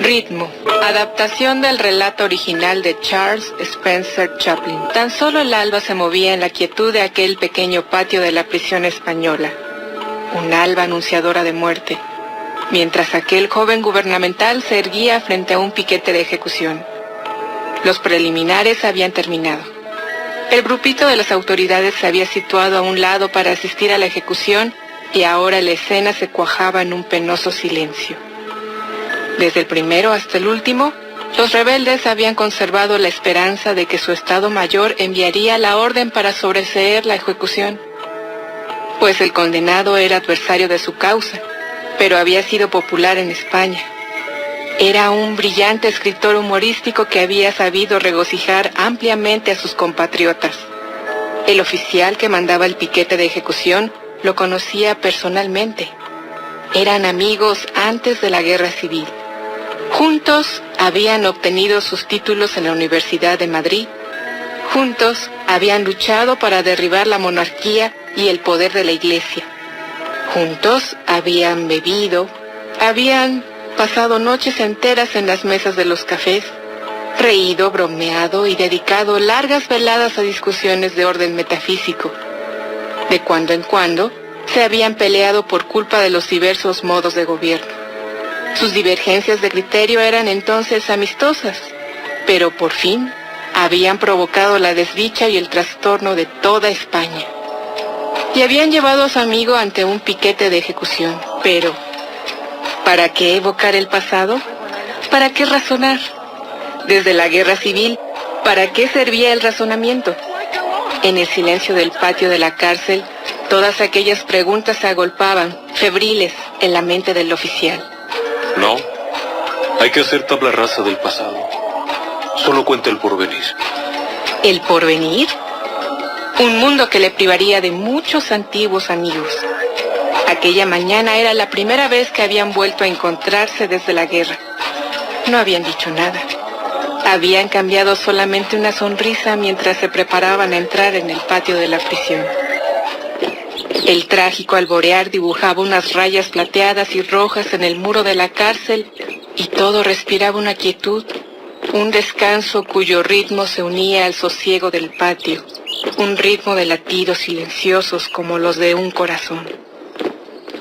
Ritmo, adaptación del relato original de Charles Spencer Chaplin. Tan solo el alba se movía en la quietud de aquel pequeño patio de la prisión española. Un alba anunciadora de muerte, mientras aquel joven gubernamental se erguía frente a un piquete de ejecución. Los preliminares habían terminado. El grupito de las autoridades se había situado a un lado para asistir a la ejecución y ahora la escena se cuajaba en un penoso silencio. Desde el primero hasta el último, los rebeldes habían conservado la esperanza de que su Estado Mayor enviaría la orden para sobreseer la ejecución, pues el condenado era adversario de su causa, pero había sido popular en España. Era un brillante escritor humorístico que había sabido regocijar ampliamente a sus compatriotas. El oficial que mandaba el piquete de ejecución lo conocía personalmente. Eran amigos antes de la Guerra Civil. Juntos habían obtenido sus títulos en la Universidad de Madrid. Juntos habían luchado para derribar la monarquía y el poder de la Iglesia. Juntos habían bebido, habían pasado noches enteras en las mesas de los cafés, reído, bromeado y dedicado largas veladas a discusiones de orden metafísico. De cuando en cuando se habían peleado por culpa de los diversos modos de gobierno. Sus divergencias de criterio eran entonces amistosas, pero por fin habían provocado la desdicha y el trastorno de toda España. Y habían llevado a su amigo ante un piquete de ejecución. Pero, ¿para qué evocar el pasado? ¿Para qué razonar? Desde la Guerra Civil, ¿para qué servía el razonamiento? En el silencio del patio de la cárcel, todas aquellas preguntas se agolpaban, febriles, en la mente del oficial. No, hay que hacer tabla rasa del pasado. Solo cuenta el porvenir. ¿El porvenir? Un mundo que le privaría de muchos antiguos amigos. Aquella mañana era la primera vez que habían vuelto a encontrarse desde la guerra. No habían dicho nada. Habían cambiado solamente una sonrisa mientras se preparaban a entrar en el patio de la prisión. El trágico alborear dibujaba unas rayas plateadas y rojas en el muro de la cárcel y todo respiraba una quietud, un descanso cuyo ritmo se unía al sosiego del patio, un ritmo de latidos silenciosos como los de un corazón.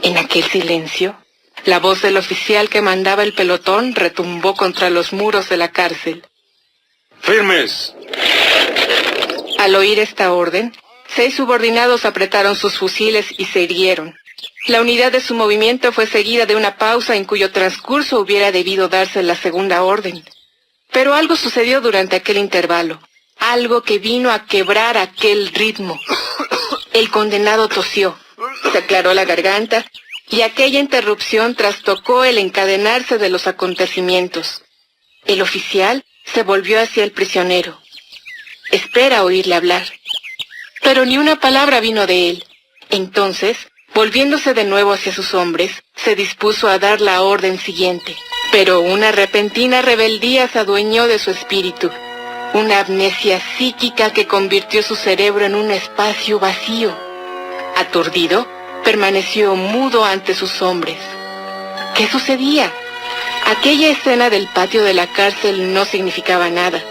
En aquel silencio, la voz del oficial que mandaba el pelotón retumbó contra los muros de la cárcel. ¡Firmes! Al oír esta orden, 6 subordinados apretaron sus fusiles y se irguieron. La unidad de su movimiento fue seguida de una pausa en cuyo transcurso hubiera debido darse la segunda orden. Pero algo sucedió durante aquel intervalo, algo que vino a quebrar aquel ritmo. El condenado tosió, se aclaró la garganta, y aquella interrupción trastocó el encadenarse de los acontecimientos. El oficial se volvió hacia el prisionero. Espera oírle hablar. Pero ni una palabra vino de él. Entonces, volviéndose de nuevo hacia sus hombres, se dispuso a dar la orden siguiente. Pero una repentina rebeldía se adueñó de su espíritu. Una amnesia psíquica que convirtió su cerebro en un espacio vacío. Aturdido, permaneció mudo ante sus hombres. ¿Qué sucedía? Aquella escena del patio de la cárcel no significaba nada.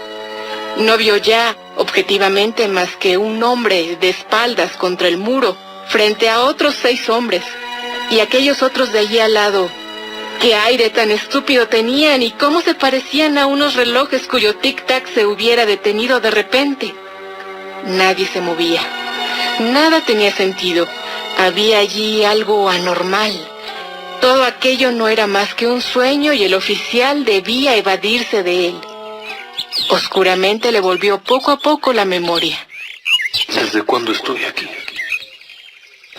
No vio ya, objetivamente, más que un hombre de espaldas contra el muro, frente a otros 6 hombres, y aquellos otros de allí al lado. ¿Qué aire tan estúpido tenían y cómo se parecían a unos relojes cuyo tic-tac se hubiera detenido de repente? Nadie se movía. Nada tenía sentido. Había allí algo anormal. Todo aquello no era más que un sueño y el oficial debía evadirse de él. Oscuramente le volvió poco a poco la memoria. ¿Desde cuándo estoy aquí?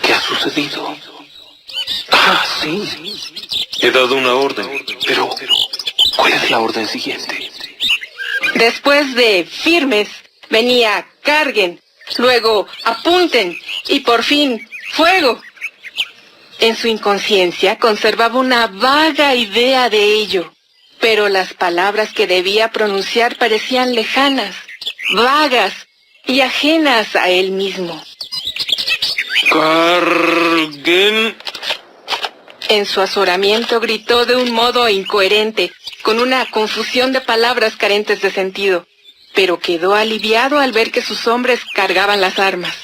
¿Qué ha sucedido? Ah, sí. He dado una orden, pero ¿cuál es la orden siguiente? Después de firmes, venía carguen, luego apunten y por fin fuego. En su inconsciencia conservaba una vaga idea de ello, pero las palabras que debía pronunciar parecían lejanas, vagas y ajenas a él mismo. Carguen. En su azoramiento gritó de un modo incoherente, con una confusión de palabras carentes de sentido, pero quedó aliviado al ver que sus hombres cargaban las armas.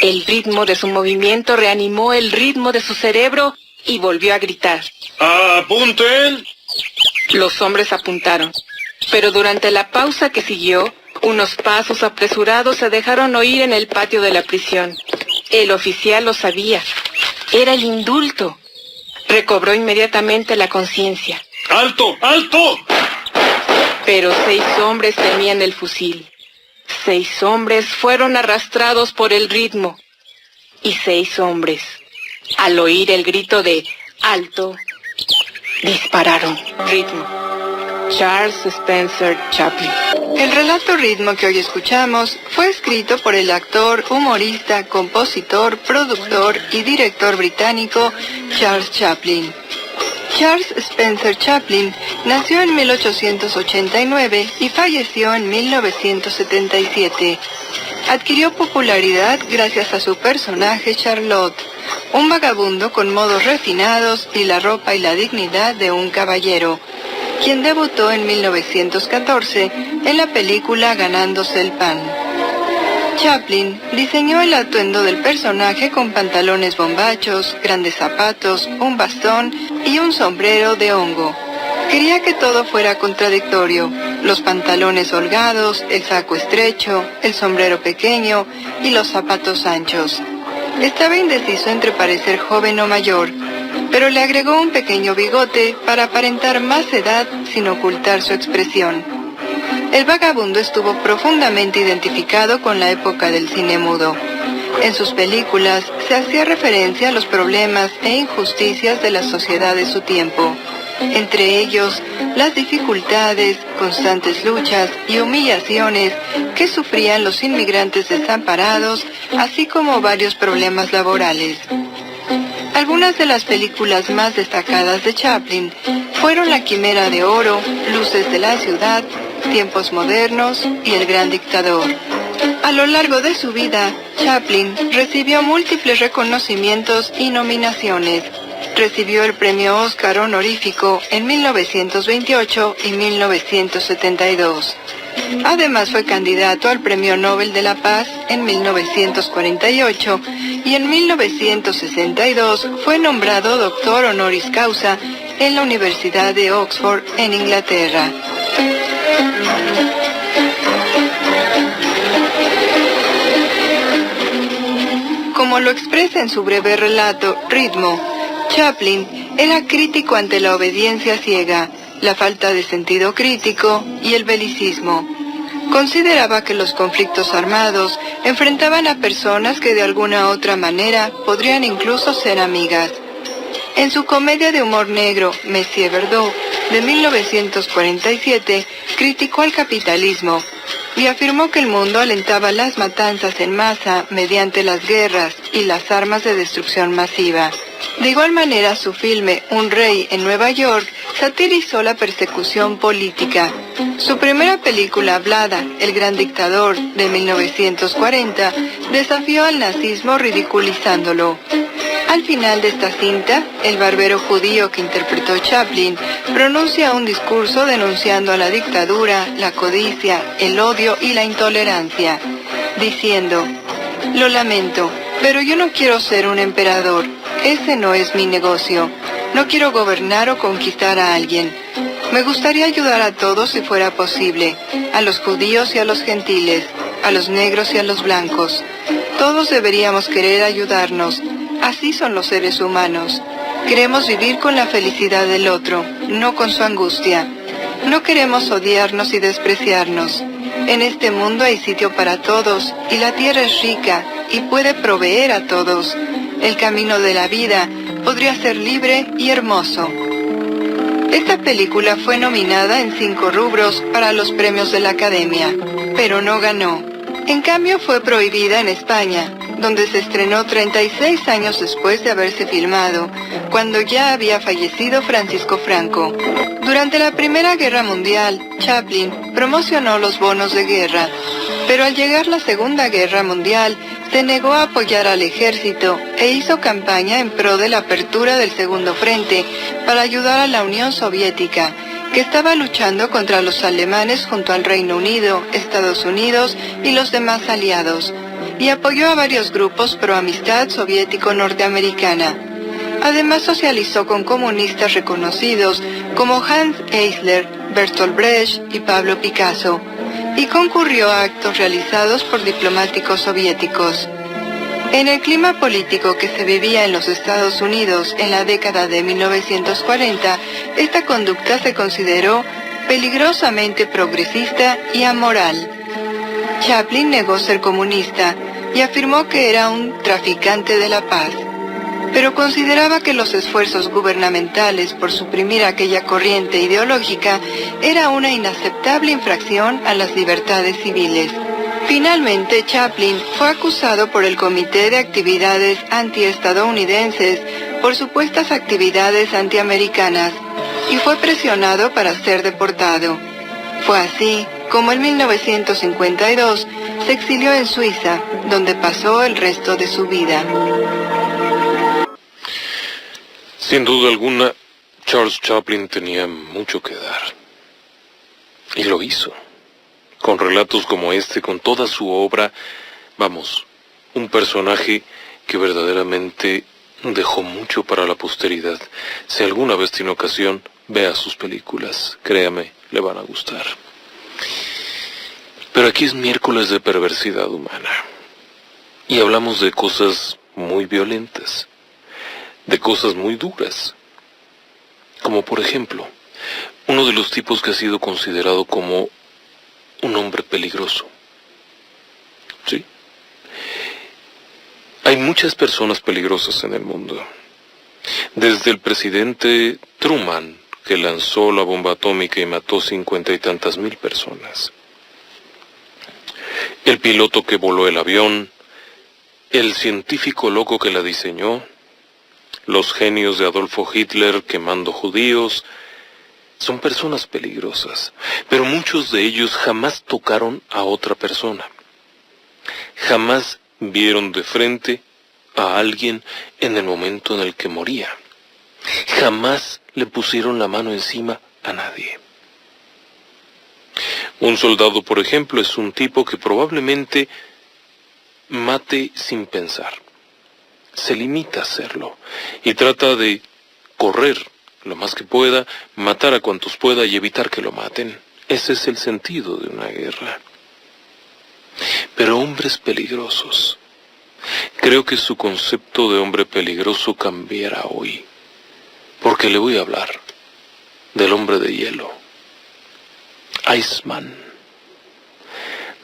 El ritmo de su movimiento reanimó el ritmo de su cerebro y volvió a gritar. ¡Apunten! Los hombres apuntaron, pero durante la pausa que siguió, unos pasos apresurados se dejaron oír en el patio de la prisión. El oficial lo sabía. Era el indulto. Recobró inmediatamente la conciencia. ¡Alto! ¡Alto! Pero 6 hombres tenían el fusil. 6 hombres fueron arrastrados por el ritmo. Y 6 hombres, al oír el grito de ¡alto!, dispararon. Ritmo. Charles Spencer Chaplin. El relato Ritmo que hoy escuchamos fue escrito por el actor, humorista, compositor, productor y director británico Charles Chaplin. Charles Spencer Chaplin nació en 1889 y falleció en 1977. Adquirió popularidad gracias a su personaje Charlotte, un vagabundo con modos refinados y la ropa y la dignidad de un caballero, quien debutó en 1914 en la película Ganándose el pan. Chaplin diseñó el atuendo del personaje con pantalones bombachos, grandes zapatos, un bastón y un sombrero de hongo. Quería que todo fuera contradictorio: los pantalones holgados, el saco estrecho, el sombrero pequeño y los zapatos anchos. Estaba indeciso entre parecer joven o mayor, pero le agregó un pequeño bigote para aparentar más edad sin ocultar su expresión. El vagabundo estuvo profundamente identificado con la época del cine mudo. En sus películas se hacía referencia a los problemas e injusticias de la sociedad de su tiempo, entre ellos las dificultades, constantes luchas y humillaciones que sufrían los inmigrantes desamparados, así como varios problemas laborales. Algunas de las películas más destacadas de Chaplin fueron La Quimera de Oro, Luces de la Ciudad, Tiempos Modernos y El Gran Dictador. A lo largo de su vida, Chaplin recibió múltiples reconocimientos y nominaciones. Recibió el premio Oscar honorífico en 1928 y 1972. Además fue candidato al Premio Nobel de la Paz en 1948 y en 1962 fue nombrado doctor honoris causa en la Universidad de Oxford en Inglaterra. Como lo expresa en su breve relato Ritmo, Chaplin era crítico ante la obediencia ciega, la falta de sentido crítico y el belicismo. Consideraba que los conflictos armados enfrentaban a personas que de alguna otra manera podrían incluso ser amigas. En su comedia de humor negro, Monsieur Verdot, de 1947, criticó al capitalismo y afirmó que el mundo alentaba las matanzas en masa mediante las guerras y las armas de destrucción masiva. De igual manera, su filme Un rey en Nueva York satirizó la persecución política. Su primera película hablada, El Gran Dictador, de 1940, desafió al nazismo ridiculizándolo. Al final de esta cinta, el barbero judío que interpretó Chaplin pronuncia un discurso denunciando a la dictadura, la codicia, el odio y la intolerancia, diciendo: «Lo lamento, pero yo no quiero ser un emperador. Ese no es mi negocio. No quiero gobernar o conquistar a alguien. Me gustaría ayudar a todos si fuera posible, a los judíos y a los gentiles, a los negros y a los blancos. Todos deberíamos querer ayudarnos. Así son los seres humanos. Queremos vivir con la felicidad del otro, no con su angustia. No queremos odiarnos y despreciarnos. En este mundo hay sitio para todos y la tierra es rica y puede proveer a todos. El camino de la vida podría ser libre y hermoso». Esta película fue nominada en 5 rubros para los premios de la Academia, pero no ganó. En cambio, fue prohibida en España, donde se estrenó 36 años después de haberse filmado, cuando ya había fallecido Francisco Franco. Durante la Primera Guerra Mundial, Chaplin promocionó los bonos de guerra, pero al llegar la Segunda Guerra Mundial, se negó a apoyar al ejército e hizo campaña en pro de la apertura del Segundo Frente para ayudar a la Unión Soviética que estaba luchando contra los alemanes junto al Reino Unido, Estados Unidos y los demás aliados, y apoyó a varios grupos pro amistad soviético-norteamericana. Además socializó con comunistas reconocidos como Hans Eisler, Bertolt Brecht y Pablo Picasso, y concurrió a actos realizados por diplomáticos soviéticos. En el clima político que se vivía en los Estados Unidos en la década de 1940, esta conducta se consideró peligrosamente progresista y amoral. Chaplin negó ser comunista y afirmó que era un traficante de la paz, pero consideraba que los esfuerzos gubernamentales por suprimir aquella corriente ideológica era una inaceptable infracción a las libertades civiles. Finalmente, Chaplin fue acusado por el Comité de Actividades Antiestadounidenses por supuestas actividades antiamericanas y fue presionado para ser deportado. Fue así como en 1952 se exilió en Suiza, donde pasó el resto de su vida. Sin duda alguna, Charles Chaplin tenía mucho que dar. Y lo hizo. Con relatos como este, con toda su obra, vamos, un personaje que verdaderamente dejó mucho para la posteridad. Si alguna vez tiene ocasión, vea sus películas, créame, le van a gustar. Pero aquí es miércoles de perversidad humana. Y hablamos de cosas muy violentas, de cosas muy duras. Como por ejemplo, uno de los tipos que ha sido considerado como un hombre peligroso. ¿Sí? Hay muchas personas peligrosas en el mundo. Desde el presidente Truman, que lanzó la bomba atómica y mató 50 y tantas mil personas. El piloto que voló el avión, el científico loco que la diseñó, los genios de Adolfo Hitler quemando judíos. Son personas peligrosas, pero muchos de ellos jamás tocaron a otra persona. Jamás vieron de frente a alguien en el momento en el que moría. Jamás le pusieron la mano encima a nadie. Un soldado, por ejemplo, es un tipo que probablemente mate sin pensar. Se limita a hacerlo y trata de correr lo más que pueda, matar a cuantos pueda y evitar que lo maten. Ese es el sentido de una guerra. Pero hombres peligrosos. Creo que su concepto de hombre peligroso cambiará hoy. Porque le voy a hablar del hombre de hielo. Iceman.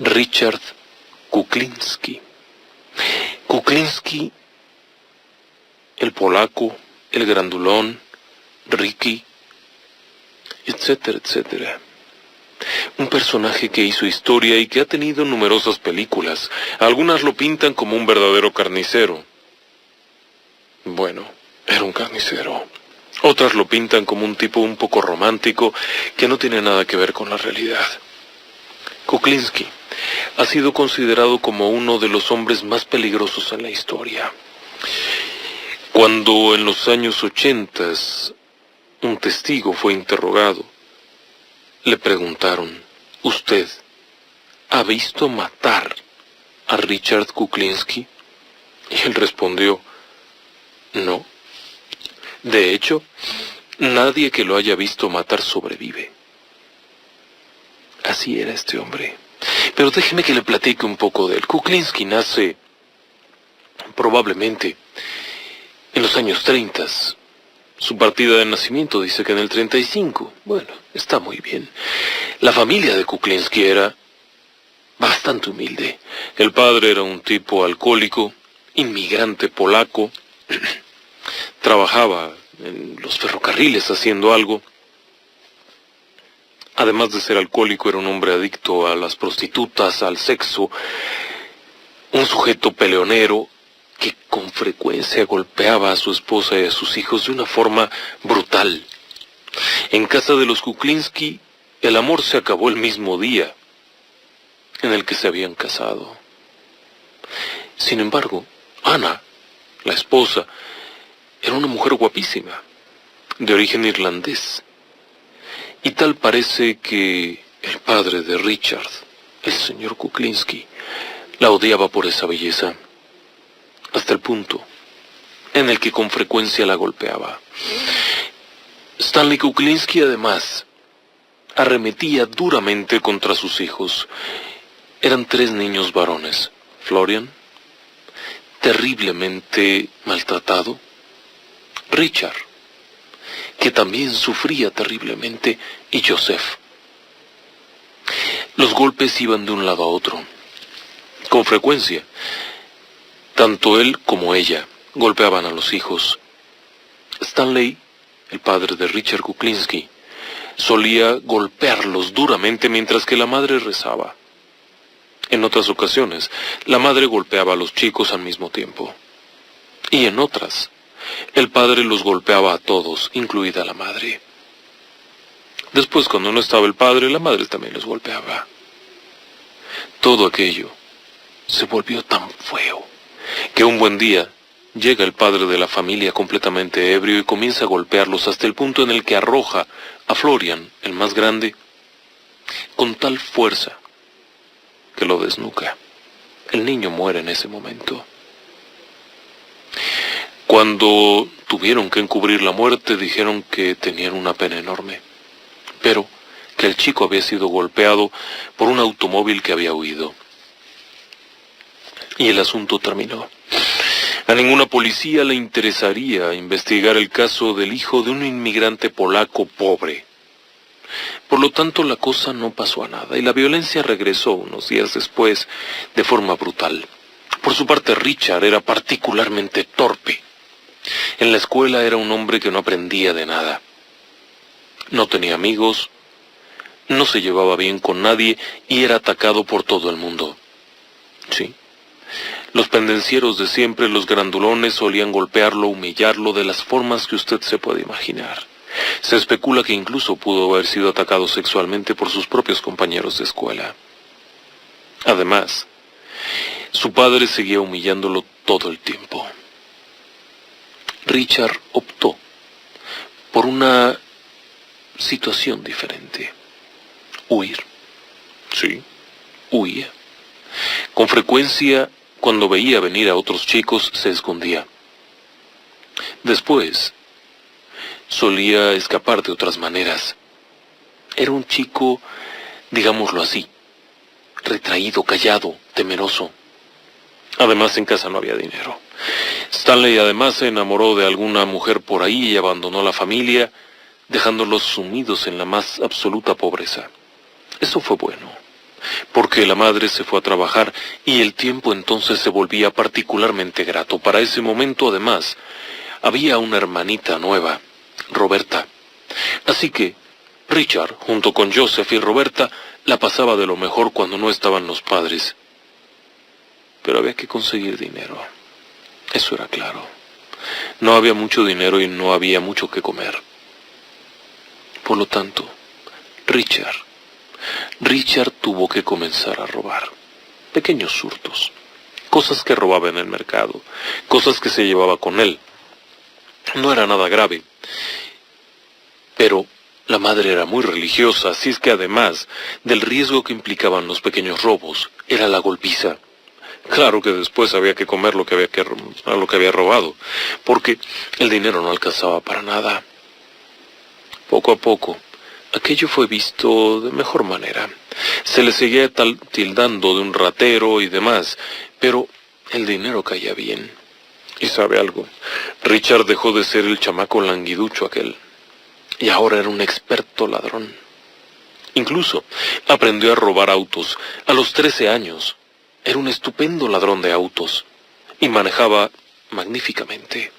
Richard Kuklinski. Kuklinski, el polaco, el grandulón, Ricky, etcétera, etcétera. Un personaje que hizo historia y que ha tenido numerosas películas. Algunas lo pintan como un verdadero carnicero. Bueno, era un carnicero. Otras lo pintan como un tipo un poco romántico que no tiene nada que ver con la realidad. Kuklinski ha sido considerado como uno de los hombres más peligrosos en la historia. Cuando en los años 80 un testigo fue interrogado, le preguntaron, ¿usted ha visto matar a Richard Kuklinski? Y él respondió, no. De hecho, nadie que lo haya visto matar sobrevive. Así era este hombre. Pero déjeme que le platique un poco de él. Kuklinski nace probablemente en los años 30. Su partida de nacimiento dice que en el 35. Bueno, está muy bien. La familia de Kuklinski era bastante humilde. El padre era un tipo alcohólico, inmigrante polaco. Trabajaba en los ferrocarriles haciendo algo. Además de ser alcohólico, era un hombre adicto a las prostitutas, al sexo. Un sujeto peleonero que con frecuencia golpeaba a su esposa y a sus hijos de una forma brutal. En casa de los Kuklinski, el amor se acabó el mismo día en el que se habían casado. Sin embargo, Ana, la esposa, era una mujer guapísima, de origen irlandés. Y tal parece que el padre de Richard, el señor Kuklinski, la odiaba por esa belleza, hasta el punto en el que con frecuencia la golpeaba. Stanley Kuklinski, además, arremetía duramente contra sus hijos. Eran 3 niños varones: Florian, terriblemente maltratado; Richard, que también sufría terriblemente; y Joseph. Los golpes iban de un lado a otro. Con frecuencia, tanto él como ella golpeaban a los hijos. Stanley, el padre de Richard Kuklinski, solía golpearlos duramente mientras que la madre rezaba. En otras ocasiones, la madre golpeaba a los chicos al mismo tiempo. Y en otras, el padre los golpeaba a todos, incluida la madre. Después, cuando no estaba el padre, la madre también los golpeaba. Todo aquello se volvió tan feo que un buen día llega el padre de la familia completamente ebrio y comienza a golpearlos hasta el punto en el que arroja a Florian, el más grande, con tal fuerza que lo desnuca. El niño muere en ese momento. Cuando tuvieron que encubrir la muerte, dijeron que tenían una pena enorme, pero que el chico había sido golpeado por un automóvil que había huido. Y el asunto terminó. A ninguna policía le interesaría investigar el caso del hijo de un inmigrante polaco pobre. Por lo tanto, la cosa no pasó a nada, y la violencia regresó unos días después de forma brutal. Por su parte, Richard era particularmente torpe. En la escuela era un hombre que no aprendía de nada. No tenía amigos, no se llevaba bien con nadie y era atacado por todo el mundo. Sí. Los pendencieros de siempre, los grandulones, solían golpearlo, humillarlo de las formas que usted se puede imaginar. Se especula que incluso pudo haber sido atacado sexualmente por sus propios compañeros de escuela. Además, su padre seguía humillándolo todo el tiempo. Richard optó por una situación diferente. Huir. Sí, huía. Con frecuencia, cuando veía venir a otros chicos, se escondía. Después, solía escapar de otras maneras. Era un chico, digámoslo así, retraído, callado, temeroso. Además, en casa no había dinero. Stanley además se enamoró de alguna mujer por ahí y abandonó la familia, dejándolos sumidos en la más absoluta pobreza. Eso fue bueno, porque la madre se fue a trabajar y el tiempo entonces se volvía particularmente grato. Para ese momento, además, había una hermanita nueva, Roberta. Así que Richard, junto con Joseph y Roberta, la pasaba de lo mejor cuando no estaban los padres. Pero había que conseguir dinero. Eso era claro. No había mucho dinero y no había mucho que comer. Por lo tanto, Richard tuvo que comenzar a robar. Pequeños hurtos. Cosas que robaba en el mercado. Cosas que se llevaba con él. No era nada grave. Pero la madre era muy religiosa, así es que además del riesgo que implicaban los pequeños robos, era la golpiza. Claro que después había que comer lo que había robado, porque el dinero no alcanzaba para nada. Poco a poco, aquello fue visto de mejor manera. Se le seguía tildando de un ratero y demás, pero el dinero caía bien. Y sabe algo, Richard dejó de ser el chamaco languiducho aquel, y ahora era un experto ladrón. Incluso aprendió a robar autos a los 13 años. Era un estupendo ladrón de autos y manejaba magníficamente.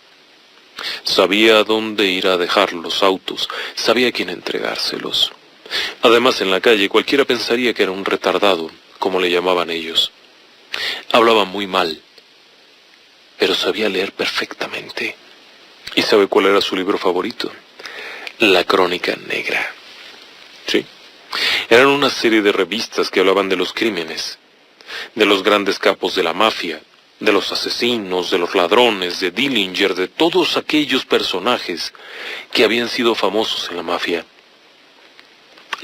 Sabía dónde ir a dejar los autos, sabía a quién entregárselos. Además, en la calle cualquiera pensaría que era un retardado, como le llamaban ellos. Hablaba muy mal, pero sabía leer perfectamente. ¿Y sabe cuál era su libro favorito? La Crónica Negra. Sí, eran una serie de revistas que hablaban de los crímenes, de los grandes capos de la mafia, de los asesinos, de los ladrones, de Dillinger, de todos aquellos personajes que habían sido famosos en la mafia.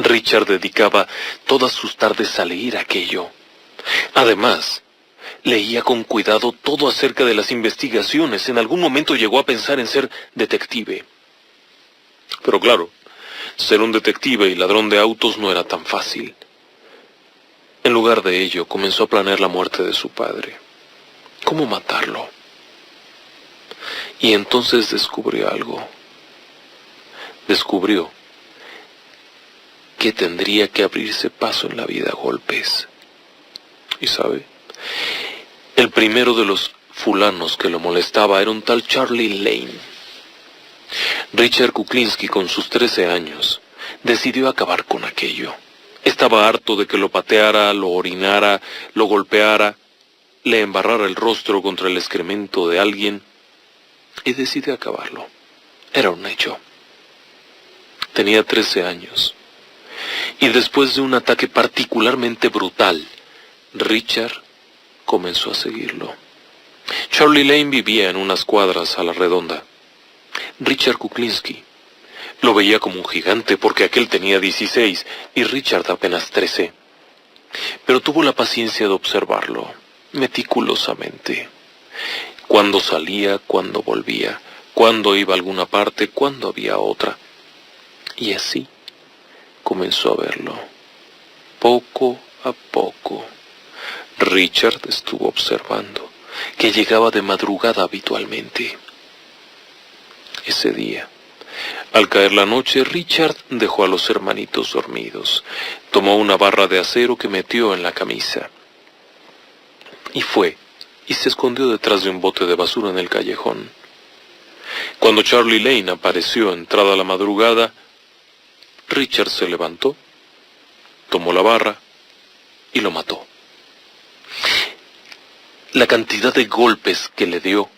Richard dedicaba todas sus tardes a leer aquello. Además, leía con cuidado todo acerca de las investigaciones. En algún momento llegó a pensar en ser detective. Pero claro, ser un detective y ladrón de autos no era tan fácil. En lugar de ello, comenzó a planear la muerte de su padre. ¿Cómo matarlo? Y entonces descubrió algo. Descubrió que tendría que abrirse paso en la vida a golpes. Y sabe, el primero de los fulanos que lo molestaba era un tal Charlie Lane. Richard Kuklinski, con sus 13 años, decidió acabar con aquello. Estaba harto de que lo pateara, lo orinara, lo golpeara, le embarrara el rostro contra el excremento de alguien, y decidió acabarlo. Era un hecho. Tenía 13 años. Y después de un ataque particularmente brutal, Richard comenzó a seguirlo. Charlie Lane vivía en unas cuadras a la redonda. Richard Kuklinski lo veía como un gigante porque aquel tenía 16 y Richard apenas 13. Pero tuvo la paciencia de observarlo meticulosamente. Cuándo salía, cuándo volvía, cuándo iba a alguna parte, cuándo había otra. Y así comenzó a verlo. Poco a poco, Richard estuvo observando que llegaba de madrugada habitualmente. Ese día, al caer la noche, Richard dejó a los hermanitos dormidos, tomó una barra de acero que metió en la camisa, y fue y se escondió detrás de un bote de basura en el callejón. Cuando Charlie Lane apareció entrada la madrugada, Richard se levantó, tomó la barra y lo mató. La cantidad de golpes que le dio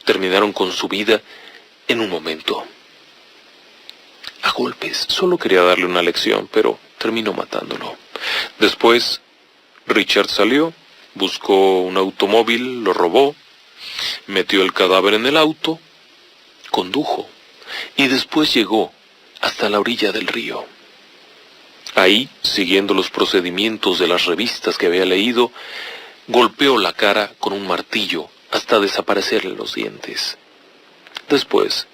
terminaron con su vida en un momento. A golpes, solo quería darle una lección, pero terminó matándolo. Después, Richard salió, buscó un automóvil, lo robó, metió el cadáver en el auto, condujo y después llegó hasta la orilla del río. Ahí, siguiendo los procedimientos de las revistas que había leído, golpeó la cara con un martillo hasta desaparecerle los dientes. Después,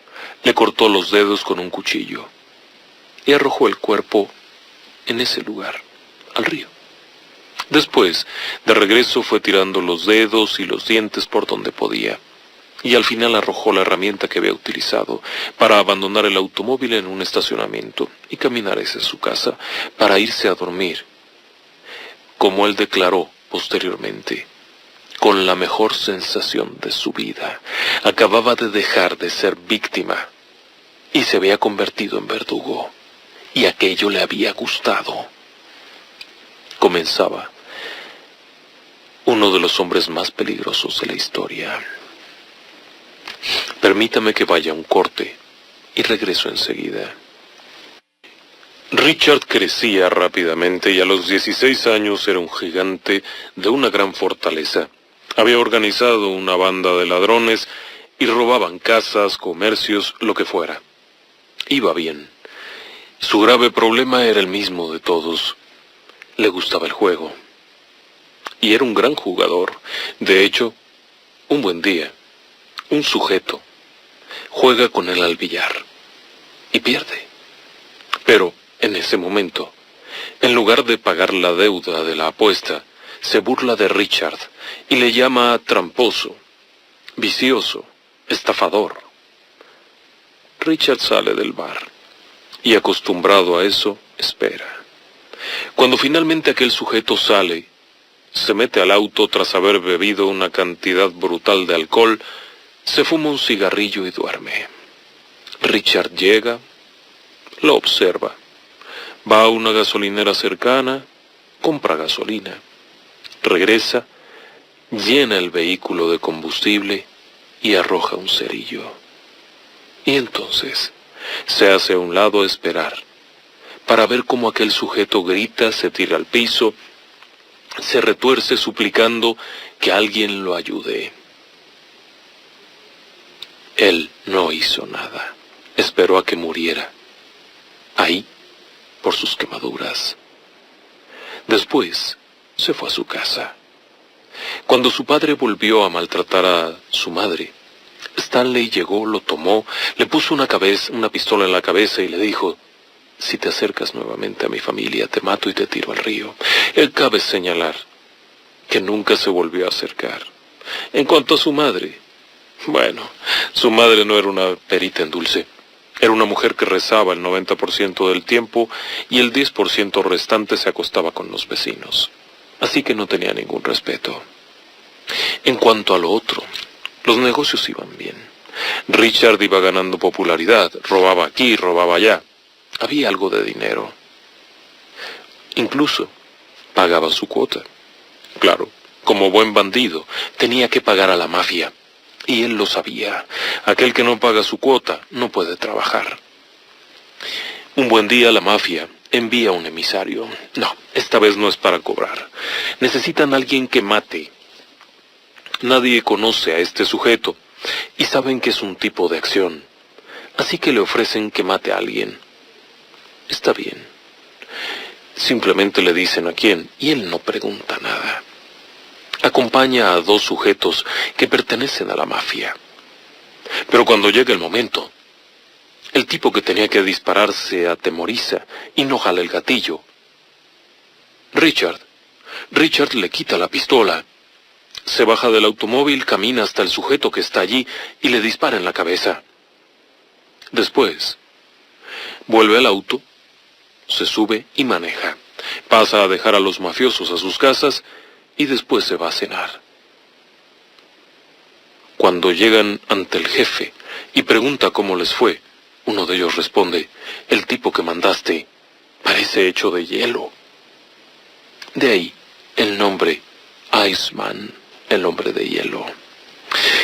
le cortó los dedos con un cuchillo y arrojó el cuerpo en ese lugar, al río. Después, de regreso, fue tirando los dedos y los dientes por donde podía, y al final arrojó la herramienta que había utilizado para abandonar el automóvil en un estacionamiento y caminar hacia su casa para irse a dormir. Como él declaró posteriormente, con la mejor sensación de su vida. Acababa de dejar de ser víctima y se había convertido en verdugo, y aquello le había gustado. Comenzaba uno de los hombres más peligrosos de la historia. Permítame que vaya a un corte y regreso enseguida. Richard crecía rápidamente y a los 16 años era un gigante de una gran fortaleza. Había organizado una banda de ladrones y robaban casas, comercios, lo que fuera. Iba bien. Su grave problema era el mismo de todos. Le gustaba el juego. Y era un gran jugador. De hecho, un buen día, un sujeto juega con él al billar y pierde. Pero en ese momento, en lugar de pagar la deuda de la apuesta, se burla de Richard y le llama tramposo, vicioso, estafador. Richard sale del bar y, acostumbrado a eso, espera. Cuando finalmente aquel sujeto sale, se mete al auto tras haber bebido una cantidad brutal de alcohol, se fuma un cigarrillo y duerme. Richard llega, lo observa, va a una gasolinera cercana, compra gasolina, regresa, llena el vehículo de combustible y arroja un cerillo. Y entonces se hace a un lado a esperar, para ver cómo aquel sujeto grita, se tira al piso, se retuerce suplicando que alguien lo ayude. Él no hizo nada, esperó a que muriera. Ahí, por sus quemaduras. Después, se fue a su casa. Cuando su padre volvió a maltratar a su madre, Stanley llegó, lo tomó, le puso una pistola en la cabeza y le dijo: «Si te acercas nuevamente a mi familia, te mato y te tiro al río». Cabe señalar que nunca se volvió a acercar. En cuanto a su madre, bueno, su madre no era una perita en dulce. Era una mujer que rezaba el 90% del tiempo y el 10% restante se acostaba con los vecinos. Así que no tenía ningún respeto. En cuanto a lo otro, los negocios iban bien. Richard iba ganando popularidad, robaba aquí, robaba allá. Había algo de dinero. Incluso pagaba su cuota. Claro, como buen bandido, tenía que pagar a la mafia. Y él lo sabía. Aquel que no paga su cuota no puede trabajar. Un buen día la mafia envía un emisario. No, esta vez no es para cobrar. Necesitan a alguien que mate. Nadie conoce a este sujeto y saben que es un tipo de acción. Así que le ofrecen que mate a alguien. Está bien. Simplemente le dicen a quién y él no pregunta nada. Acompaña a 2 sujetos que pertenecen a la mafia. Pero cuando llega el momento, el tipo que tenía que disparar se atemoriza y no jala el gatillo. Richard le quita la pistola, se baja del automóvil, camina hasta el sujeto que está allí y le dispara en la cabeza. Después, vuelve al auto, se sube y maneja. Pasa a dejar a los mafiosos a sus casas y después se va a cenar. Cuando llegan ante el jefe y pregunta cómo les fue, uno de ellos responde: «El tipo que mandaste parece hecho de hielo». De ahí el nombre Iceman, el hombre de hielo.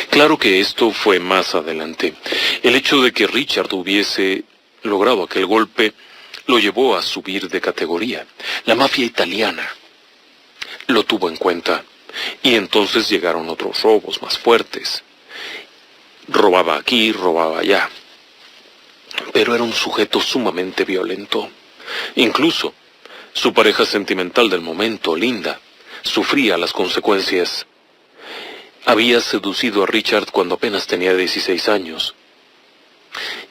Claro que esto fue más adelante. El hecho de que Richard hubiese logrado aquel golpe lo llevó a subir de categoría. La mafia italiana lo tuvo en cuenta, y entonces llegaron otros robos más fuertes. Robaba aquí, robaba allá. Pero era un sujeto sumamente violento. Incluso su pareja sentimental del momento, Linda, sufría las consecuencias. Había seducido a Richard cuando apenas tenía 16 años.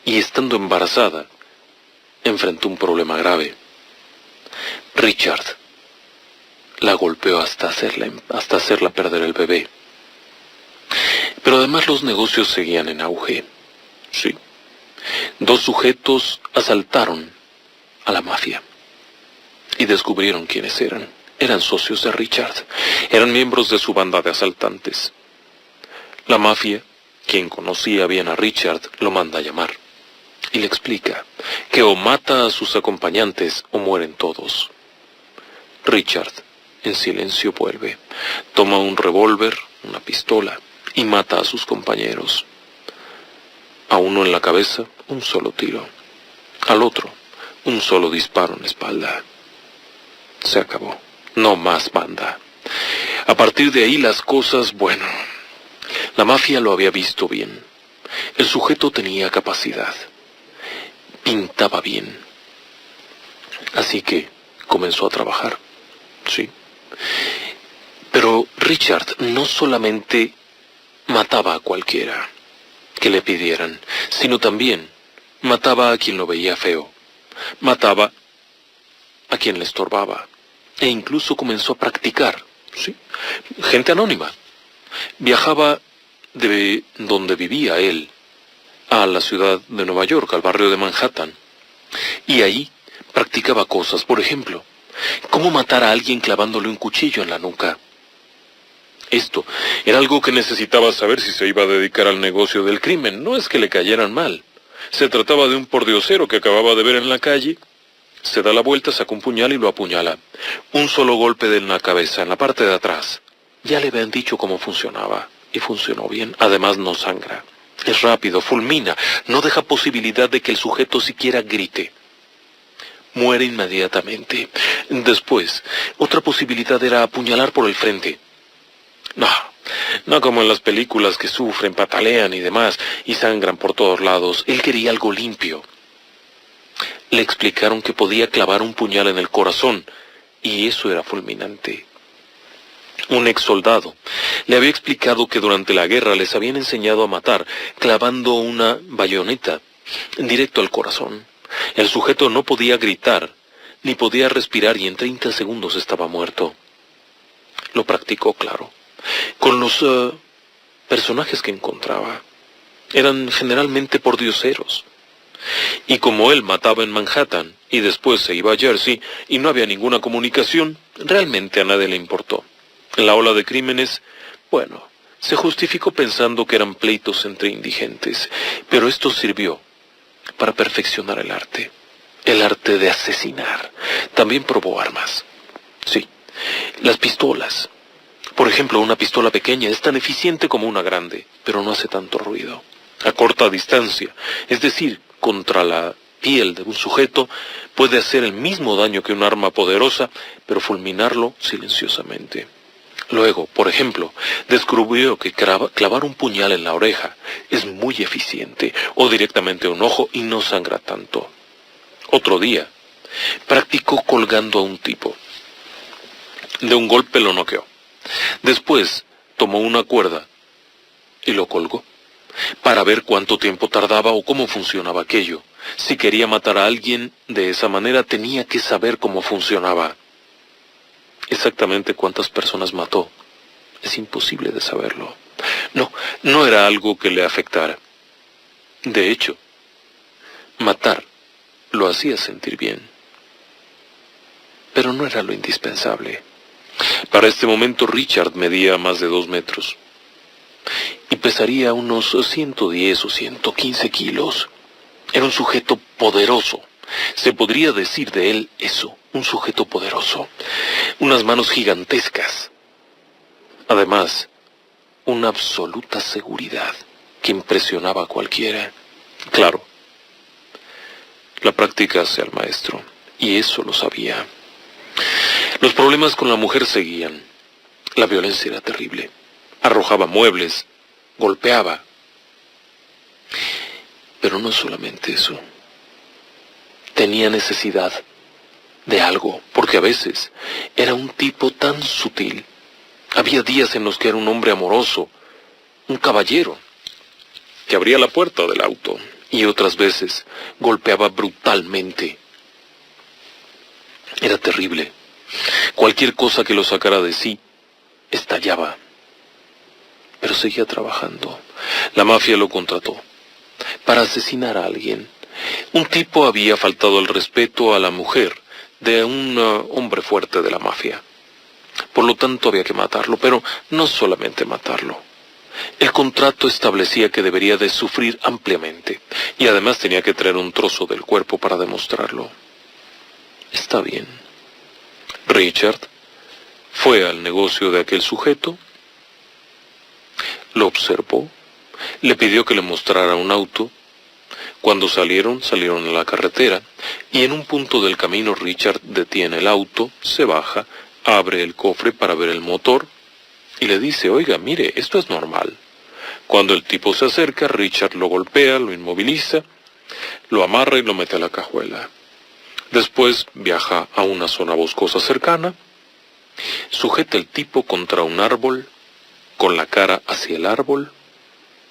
Y estando embarazada, enfrentó un problema grave. Richard la golpeó hasta hacerla perder el bebé. Pero además los negocios seguían en auge. Sí. 2 sujetos asaltaron a la mafia y descubrieron quiénes eran. Eran socios de Richard. Eran miembros de su banda de asaltantes. La mafia, quien conocía bien a Richard, lo manda a llamar y le explica que o mata a sus acompañantes o mueren todos. Richard, en silencio, vuelve, toma un revólver, una pistola, y mata a sus compañeros. A uno en la cabeza, un solo tiro. Al otro, un solo disparo en la espalda. Se acabó. No más banda. A partir de ahí las cosas, bueno, la mafia lo había visto bien. El sujeto tenía capacidad. Pintaba bien. Así que comenzó a trabajar. Sí. Pero Richard no solamente mataba a cualquiera que le pidieran, sino también mataba a quien lo veía feo, mataba a quien le estorbaba, e incluso comenzó a practicar, ¿sí? Gente anónima. Viajaba de donde vivía él a la ciudad de Nueva York, al barrio de Manhattan, y ahí practicaba cosas, por ejemplo, cómo matar a alguien clavándole un cuchillo en la nuca. Esto era algo que necesitaba saber si se iba a dedicar al negocio del crimen. No es que le cayeran mal. Se trataba de un pordiosero que acababa de ver en la calle. Se da la vuelta, saca un puñal y lo apuñala. Un solo golpe en la cabeza, en la parte de atrás. Ya le habían dicho cómo funcionaba. Y funcionó bien. Además no sangra. Es rápido, fulmina. No deja posibilidad de que el sujeto siquiera grite. Muere inmediatamente. Después, otra posibilidad era apuñalar por el frente. No como en las películas que sufren, patalean y demás, y sangran por todos lados. Él quería algo limpio. le explicaron que podía clavar un puñal en el corazón, y eso era fulminante. Un ex soldado le había explicado que durante la guerra les habían enseñado a matar clavando una bayoneta directo al corazón. El sujeto no podía gritar, ni podía respirar, y en 30 segundos estaba muerto. Lo practicó, claro, con los personajes que encontraba. Eran generalmente pordioseros. Y como él mataba en Manhattan y después se iba a Jersey y no había ninguna comunicación, realmente a nadie le importó. La ola de crímenes, bueno, se justificó pensando que eran pleitos entre indigentes, pero esto sirvió para perfeccionar el arte de asesinar. También probó armas. Sí, las pistolas. Por ejemplo, una pistola pequeña es tan eficiente como una grande, pero no hace tanto ruido. A corta distancia, es decir, contra la piel de un sujeto, puede hacer el mismo daño que un arma poderosa, pero fulminarlo silenciosamente. Luego, por ejemplo, descubrió que clavar un puñal en la oreja es muy eficiente, o directamente a un ojo, y no sangra tanto. Otro día, practicó colgando a un tipo. De un golpe lo noqueó. Después, tomó una cuerda y lo colgó, para ver cuánto tiempo tardaba o cómo funcionaba aquello. Si quería matar a alguien de esa manera, tenía que saber cómo funcionaba. Exactamente cuántas personas mató, es imposible de saberlo. No era algo que le afectara. De hecho, matar lo hacía sentir bien. Pero no era lo indispensable. Para este momento Richard medía más de 2 metros. Y pesaría unos 110 o 115 kilos. Era un sujeto poderoso. Se podría decir de él eso, un sujeto poderoso. Unas manos gigantescas. Además, una absoluta seguridad que impresionaba a cualquiera. Claro, la práctica hace al maestro, y eso lo sabía. Los problemas con la mujer seguían. La violencia era terrible. Arrojaba muebles, golpeaba. Pero no solamente eso. Tenía necesidad de algo, porque a veces era un tipo tan sutil. Había días en los que era un hombre amoroso, un caballero, que abría la puerta del auto, y otras veces golpeaba brutalmente. Era terrible. Cualquier cosa que lo sacara de sí, estallaba. Pero seguía trabajando. La mafia lo contrató para asesinar a alguien. Un tipo había faltado el respeto a la mujer de un hombre fuerte de la mafia. Por lo tanto había que matarlo, pero no solamente matarlo. El contrato establecía que debería de sufrir ampliamente, y además tenía que traer un trozo del cuerpo para demostrarlo. Está bien. Richard fue al negocio de aquel sujeto, lo observó, le pidió que le mostrara un auto. Cuando salieron a la carretera, y en un punto del camino Richard detiene el auto, se baja, abre el cofre para ver el motor, y le dice: oiga, mire, esto es normal. Cuando el tipo se acerca, Richard lo golpea, lo inmoviliza, lo amarra y lo mete a la cajuela. Después viaja a una zona boscosa cercana, sujeta el tipo contra un árbol, con la cara hacia el árbol,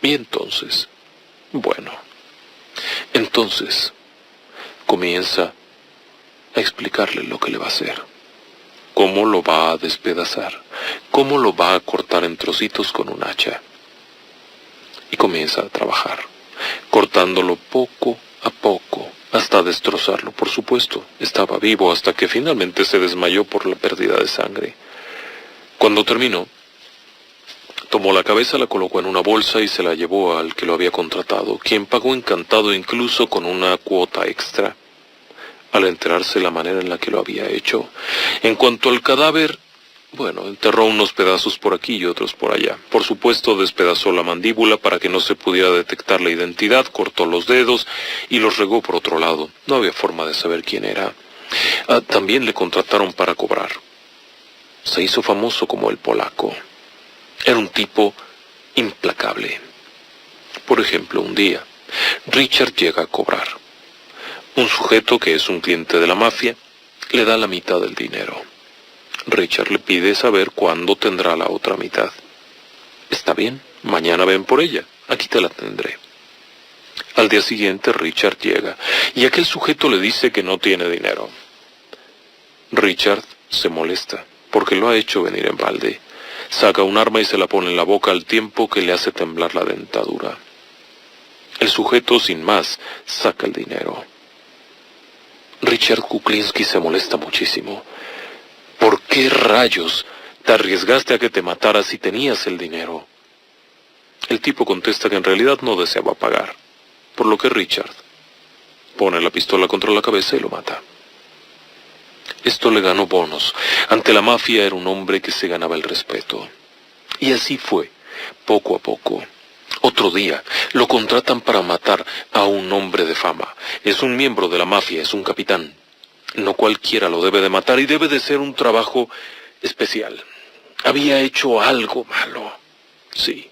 y entonces comienza a explicarle lo que le va a hacer, cómo lo va a despedazar, cómo lo va a cortar en trocitos con un hacha. Y comienza a trabajar, cortándolo poco a poco, hasta destrozarlo. Por supuesto, estaba vivo hasta que finalmente se desmayó por la pérdida de sangre. Cuando terminó, tomó la cabeza, la colocó en una bolsa y se la llevó al que lo había contratado, quien pagó encantado incluso con una cuota extra, al enterarse la manera en la que lo había hecho. En cuanto al cadáver, enterró unos pedazos por aquí y otros por allá. Por supuesto, despedazó la mandíbula para que no se pudiera detectar la identidad, cortó los dedos y los regó por otro lado. No había forma de saber quién era. También le contrataron para cobrar. Se hizo famoso como el polaco. Era un tipo implacable. Por ejemplo, un día, Richard llega a cobrar. Un sujeto que es un cliente de la mafia le da la mitad del dinero. Richard le pide saber cuándo tendrá la otra mitad. Está bien, mañana ven por ella, aquí te la tendré. Al día siguiente Richard llega y aquel sujeto le dice que no tiene dinero. Richard se molesta porque lo ha hecho venir en balde. Saca un arma y se la pone en la boca al tiempo que le hace temblar la dentadura. El sujeto, sin más, saca el dinero. Richard Kuklinski se molesta muchísimo. ¿Por qué rayos te arriesgaste a que te matara si tenías el dinero? El tipo contesta que en realidad no deseaba pagar, por lo que Richard pone la pistola contra la cabeza y lo mata. Esto le ganó bonos. Ante la mafia era un hombre que se ganaba el respeto. Y así fue, poco a poco. Otro día, lo contratan para matar a un hombre de fama. Es un miembro de la mafia, es un capitán. No cualquiera lo debe de matar y debe de ser un trabajo especial. Había hecho algo malo. Sí,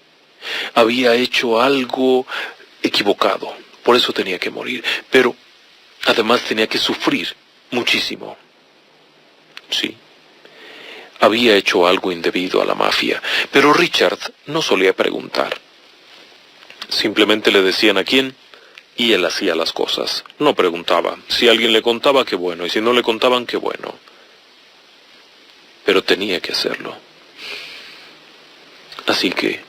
había hecho algo equivocado. Por eso tenía que morir. Pero además tenía que sufrir muchísimo. Sí, había hecho algo indebido a la mafia, pero Richard no solía preguntar. Simplemente le decían a quién y él hacía las cosas. No preguntaba. Si alguien le contaba, qué bueno, y si no le contaban, qué bueno. Pero tenía que hacerlo. Así que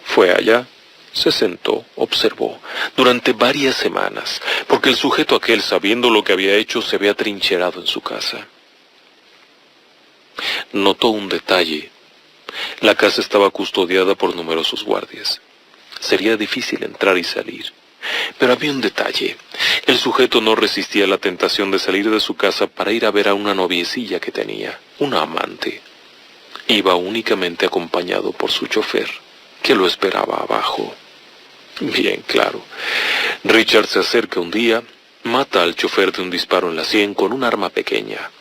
fue allá, se sentó, observó, durante varias semanas, porque el sujeto aquel, sabiendo lo que había hecho, se había trincherado en su casa. Notó un detalle. La casa estaba custodiada por numerosos guardias. Sería difícil entrar y salir. Pero había un detalle. El sujeto no resistía la tentación de salir de su casa para ir a ver a una noviecilla que tenía, una amante. Iba únicamente acompañado por su chofer, que lo esperaba abajo. Bien claro. Richard se acerca un día, mata al chofer de un disparo en la sien con un arma pequeña.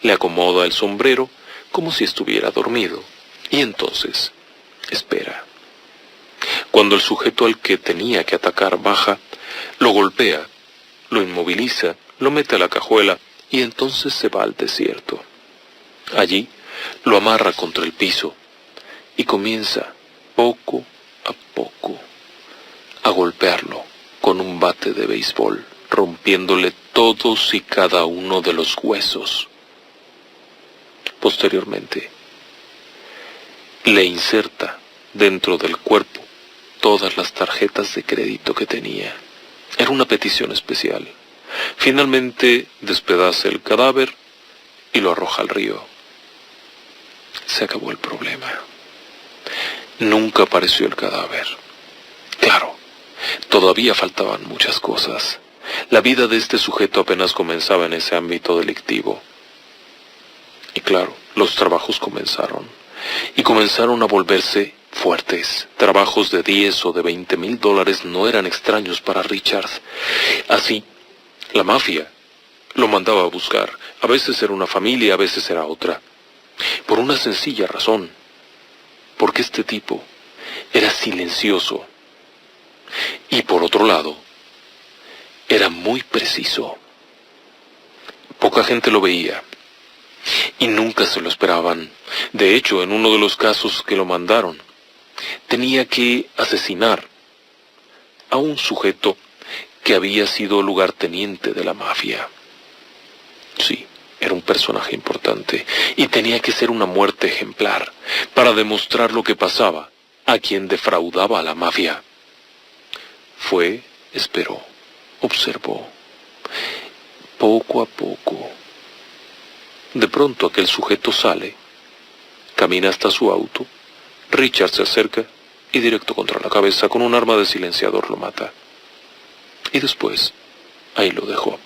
Le acomoda el sombrero como si estuviera dormido, y entonces espera. Cuando el sujeto al que tenía que atacar baja, lo golpea, lo inmoviliza, lo mete a la cajuela y entonces se va al desierto. Allí lo amarra contra el piso y comienza, poco a poco, a golpearlo con un bate de béisbol, rompiéndole todos y cada uno de los huesos. Posteriormente, le inserta dentro del cuerpo todas las tarjetas de crédito que tenía. Era una petición especial. Finalmente despedaza el cadáver y lo arroja al río. Se acabó el problema. Nunca apareció el cadáver. Claro, todavía faltaban muchas cosas. La vida de este sujeto apenas comenzaba en ese ámbito delictivo. Y claro, los trabajos comenzaron. Y comenzaron a volverse fuertes. Trabajos de 10 o de $20,000 no eran extraños para Richard. Así, la mafia lo mandaba a buscar. A veces era una familia, a veces era otra. Por una sencilla razón. Porque este tipo era silencioso. Y por otro lado, era muy preciso. Poca gente lo veía. Y nunca se lo esperaban. De hecho, en uno de los casos que lo mandaron, tenía que asesinar a un sujeto que había sido lugarteniente de la mafia. Sí, era un personaje importante y tenía que ser una muerte ejemplar para demostrar lo que pasaba a quien defraudaba a la mafia. Fue, esperó, observó, poco a poco. De pronto aquel sujeto sale, camina hasta su auto, Richard se acerca y directo contra la cabeza con un arma de silenciador lo mata. Y después, ahí lo dejó.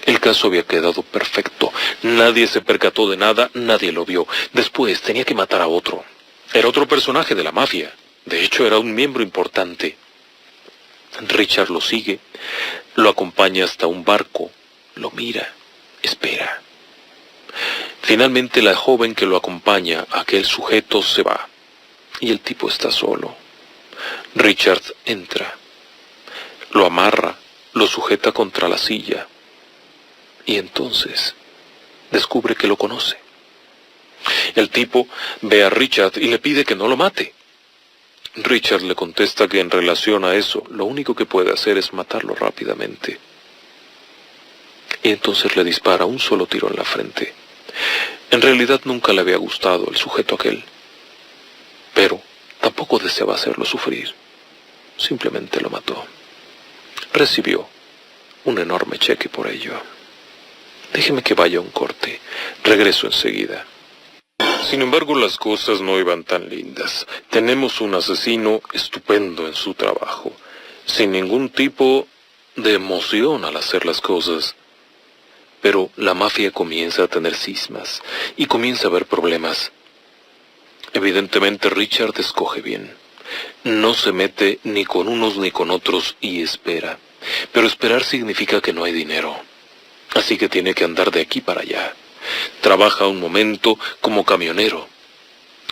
El caso había quedado perfecto, nadie se percató de nada, nadie lo vio. Después tenía que matar a otro. Era otro personaje de la mafia, de hecho era un miembro importante. Richard lo sigue, lo acompaña hasta un barco, lo mira, espera. Finalmente la joven que lo acompaña, aquel sujeto, se va. Y el tipo está solo. Richard entra. Lo amarra, lo sujeta contra la silla Y entonces descubre que lo conoce. El tipo ve a Richard y le pide que no lo mate. Richard le contesta que en relación a eso, lo único que puede hacer es matarlo rápidamente. Y entonces le dispara un solo tiro en la frente. En realidad nunca le había gustado el sujeto aquel, pero tampoco deseaba hacerlo sufrir. Simplemente lo mató. Recibió un enorme cheque por ello. Déjeme que vaya a un corte. Regreso enseguida. Sin embargo, las cosas no iban tan lindas. Tenemos un asesino estupendo en su trabajo, sin ningún tipo de emoción al hacer las cosas. Pero la mafia comienza a tener cismas y comienza a haber problemas. Evidentemente Richard escoge bien. No se mete ni con unos ni con otros y espera. Pero esperar significa que no hay dinero. Así que tiene que andar de aquí para allá. Trabaja un momento como camionero.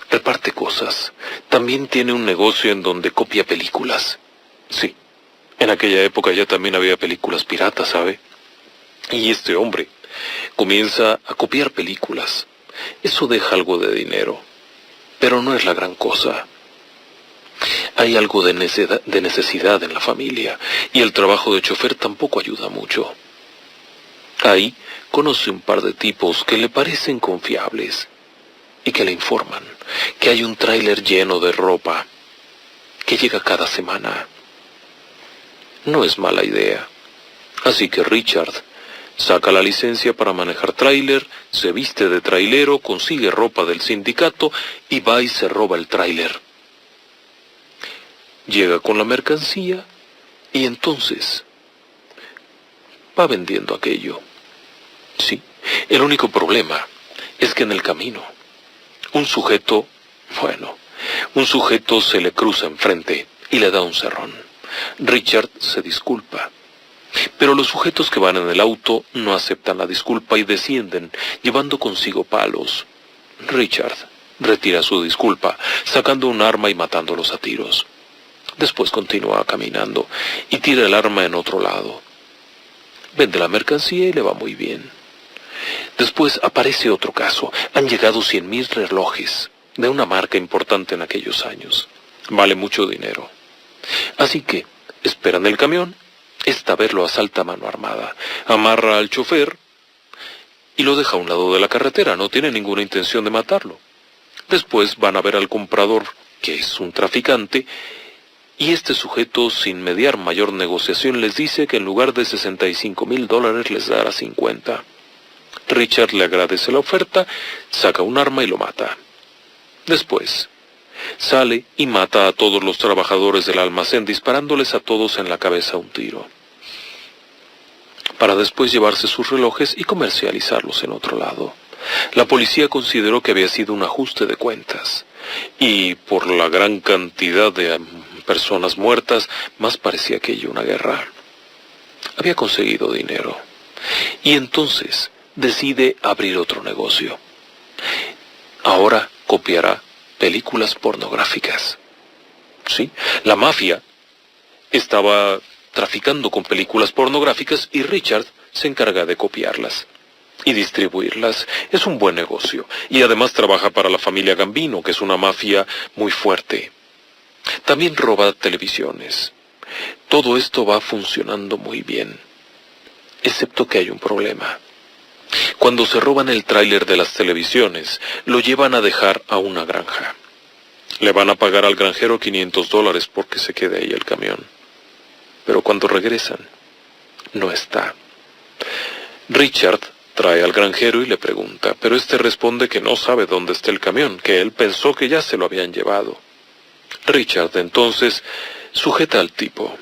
Reparte cosas. También tiene un negocio en donde copia películas. Sí, en aquella época ya también había películas piratas, ¿sabe? Y este hombre comienza a copiar películas. Eso deja algo de dinero, pero no es la gran cosa. Hay algo de necesidad en la familia, y el trabajo de chofer tampoco ayuda mucho. Ahí conoce un par de tipos que le parecen confiables, y que le informan que hay un tráiler lleno de ropa, que llega cada semana. No es mala idea. Así que Richard saca la licencia para manejar tráiler, se viste de trailero, consigue ropa del sindicato y va y se roba el tráiler. Llega con la mercancía y entonces va vendiendo aquello. Sí, el único problema es que en el camino un sujeto se le cruza enfrente y le da un cerrón. Richard se disculpa. Pero los sujetos que van en el auto no aceptan la disculpa y descienden, llevando consigo palos. Richard retira su disculpa, sacando un arma y matándolos a tiros. Después continúa caminando y tira el arma en otro lado. Vende la mercancía y le va muy bien. Después aparece otro caso. Han llegado 100,000 relojes de una marca importante en aquellos años. Vale mucho dinero. Así que esperan el camión. Esta vez lo asalta a mano armada, amarra al chofer y lo deja a un lado de la carretera. No tiene ninguna intención de matarlo. Después van a ver al comprador, que es un traficante, y este sujeto, sin mediar mayor negociación, les dice que en lugar de $65,000 les dará 50. Richard le agradece la oferta, saca un arma y lo mata. Después sale y mata a todos los trabajadores del almacén, disparándoles a todos en la cabeza un tiro, para después llevarse sus relojes y comercializarlos en otro lado. La policía consideró que había sido un ajuste de cuentas, y por la gran cantidad de personas muertas, más parecía aquello una guerra. Había conseguido dinero, y entonces decide abrir otro negocio. Ahora copiará películas pornográficas. Sí, la mafia estaba traficando con películas pornográficas y Richard se encarga de copiarlas y distribuirlas. Es un buen negocio y además trabaja para la familia Gambino, que es una mafia muy fuerte. También roba televisiones. Todo esto va funcionando muy bien, excepto que hay un problema. Cuando se roban el tráiler de las televisiones, lo llevan a dejar a una granja. Le van a pagar al granjero $500 porque se quede ahí el camión. Pero cuando regresan, no está. Richard trae al granjero y le pregunta, pero este responde que no sabe dónde está el camión, que él pensó que ya se lo habían llevado. Richard entonces sujeta al tipo,